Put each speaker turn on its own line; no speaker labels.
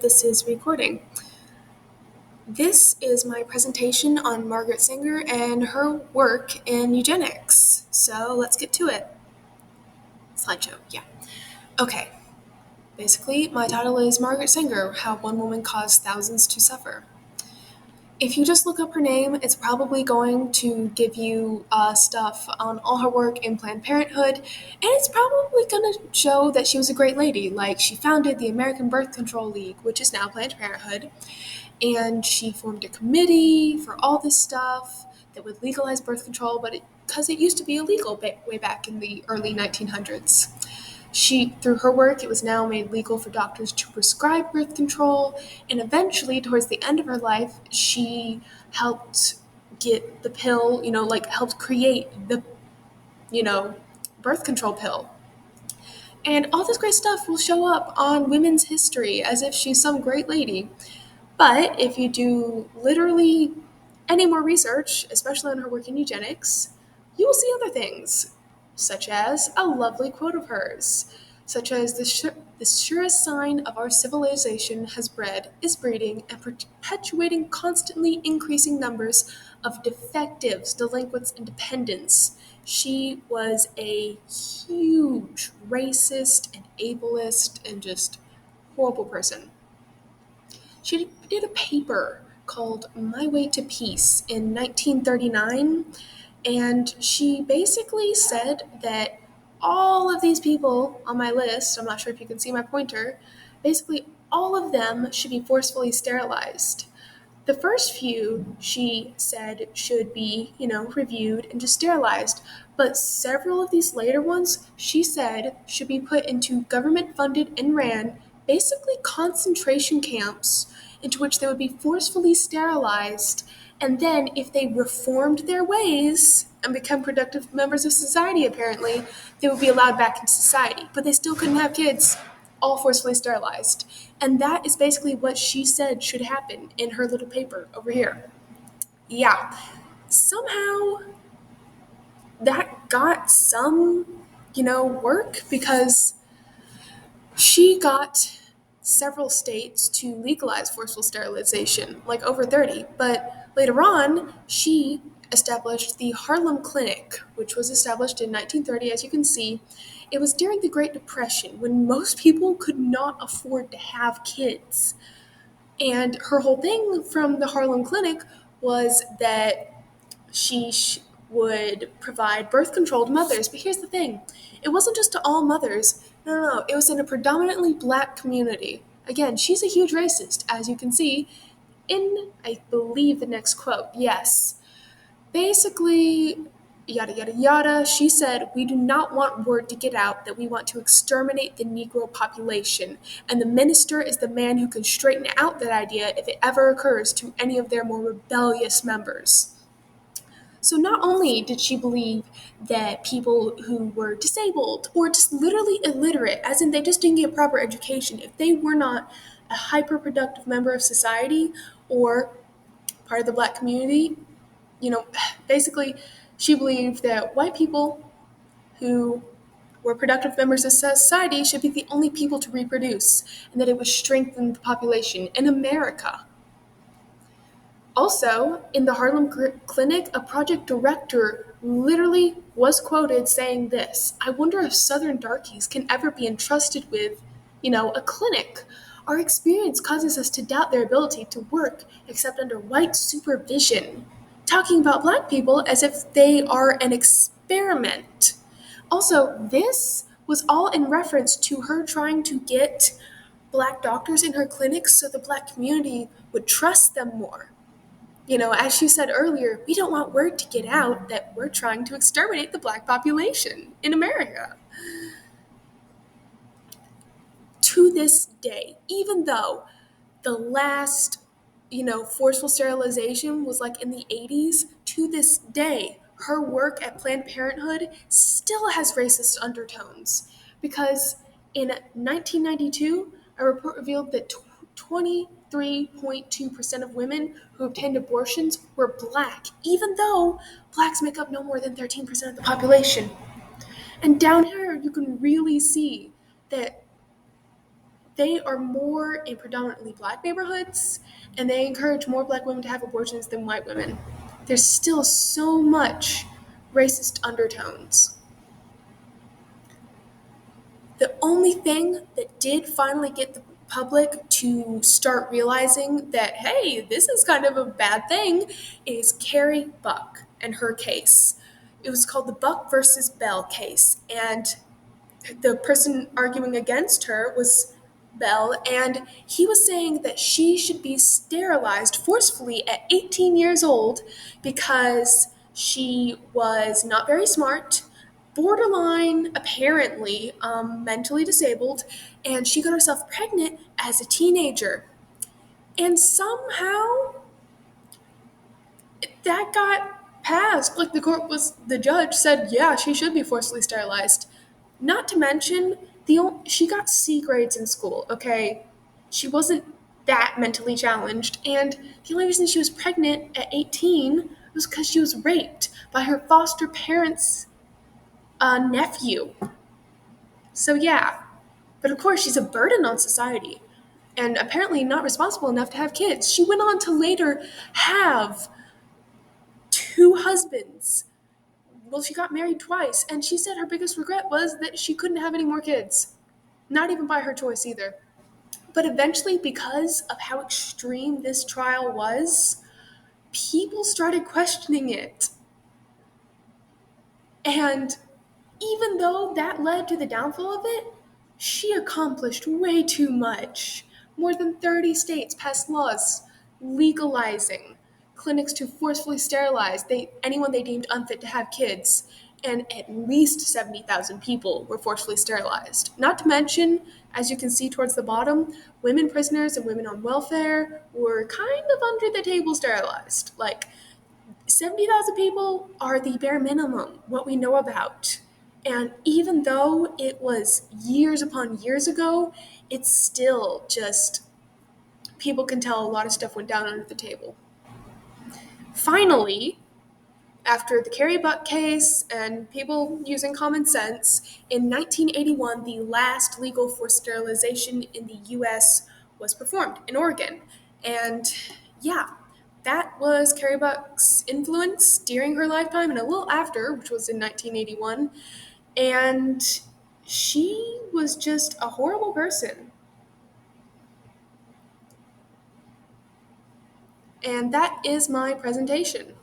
This is recording. This is my presentation on Margaret Sanger and her work in eugenics. So let's get to it. Slideshow, yeah. Okay, basically, my title is Margaret Sanger, How One Woman Caused Thousands to Suffer. If you just look up her name, it's probably going to give you stuff on all her work in Planned Parenthood, and it's probably going to show that she was a great lady. Like, she founded the American Birth Control League, which is now Planned Parenthood, and she formed a committee for all this stuff that would legalize birth control, but because it used to be illegal way back in the early 1900s. Through her work, it was now made legal for doctors to prescribe birth control, and eventually, towards the end of her life, she helped get the pill, helped create the, you know, birth control pill. And all this great stuff will show up on women's history as if she's some great lady. But if you do literally any more research, especially on her work in eugenics, you will see other things, such as a lovely quote of hers, such as the surest sign of our civilization has bred, is breeding, and perpetuating constantly increasing numbers of defectives, delinquents, and dependents. She was a huge racist and ableist and just horrible person. She did a paper called My Way to Peace in 1939, and she basically said that all of these people on my list, I'm not sure if you can see my pointer, basically all of them should be forcefully sterilized. The first few, she said, should be, reviewed and just sterilized. But several of these later ones, she said, should be put into government-funded and ran, basically concentration camps into which they would be forcefully sterilized. And then, if they reformed their ways and become productive members of society, apparently, they would be allowed back into society. But they still couldn't have kids, all forcefully sterilized. And that is basically what she said should happen in her little paper over here. Yeah. Somehow that got some, work because she got several states to legalize forceful sterilization, like over 30. But later on, she established the Harlem Clinic, which was established in 1930, as you can see. It was during the Great Depression when most people could not afford to have kids. And her whole thing from the Harlem Clinic was that she would provide birth control to mothers. But here's the thing, it wasn't just to all mothers. No. It was in a predominantly black community. Again, she's a huge racist, as you can see in, I believe, the next quote. Yes. Basically, yada, yada, yada. She said, "We do not want word to get out that we want to exterminate the Negro population, and the minister is the man who can straighten out that idea if it ever occurs to any of their more rebellious members." So not only did she believe that people who were disabled or just literally illiterate, as in they just didn't get proper education, if they were not a hyper-productive member of society or part of the black community, basically she believed that white people who were productive members of society should be the only people to reproduce, and that it would strengthen the population in America. Also, in the Harlem Clinic, a project director literally was quoted saying this: "I wonder if Southern darkies can ever be entrusted with, a clinic. Our experience causes us to doubt their ability to work except under white supervision." Talking about black people as if they are an experiment. Also, this was all in reference to her trying to get black doctors in her clinics so the black community would trust them more. As she said earlier, we don't want word to get out that we're trying to exterminate the black population in America. To this day, even though the last, forceful sterilization was like in the 80s, to this day, her work at Planned Parenthood still has racist undertones. Because in 1992, a report revealed that 23.2% of women who obtained abortions were black, even though blacks make up no more than 13% of the population. And down here, you can really see that they are more in predominantly black neighborhoods, and they encourage more black women to have abortions than white women. There's still so much racist undertones. The only thing that did finally get the public to start realizing that, hey, this is kind of a bad thing, is Carrie Buck and her case. It was called the Buck versus Bell case, and the person arguing against her was Bell, and he was saying that she should be sterilized forcefully at 18 years old because she was not very smart, borderline, apparently, mentally disabled, and she got herself pregnant as a teenager. And somehow that got passed. Like the judge said, yeah, she should be forcibly sterilized. Not to mention, she got C grades in school, okay? She wasn't that mentally challenged, and the only reason she was pregnant at 18 was because she was raped by her foster parents' nephew. So, yeah. But of course, she's a burden on society, and apparently not responsible enough to have kids. She went on to later have two husbands. Well, she got married twice, and she said her biggest regret was that she couldn't have any more kids. Not even by her choice either. But eventually, because of how extreme this trial was, people started questioning it. And even though that led to the downfall of it, she accomplished way too much. More than 30 states passed laws legalizing clinics to forcefully sterilize anyone they deemed unfit to have kids, and at least 70,000 people were forcefully sterilized. Not to mention, as you can see towards the bottom, women prisoners and women on welfare were kind of under the table sterilized. Like, 70,000 people are the bare minimum, what we know about. And even though it was years upon years ago, it's still just, people can tell a lot of stuff went down under the table. Finally, after the Carrie Buck case and people using common sense, in 1981, the last legal forced sterilization in the US was performed in Oregon. And yeah, that was Carrie Buck's influence during her lifetime and a little after, which was in 1981. And she was just a horrible person. And that is my presentation.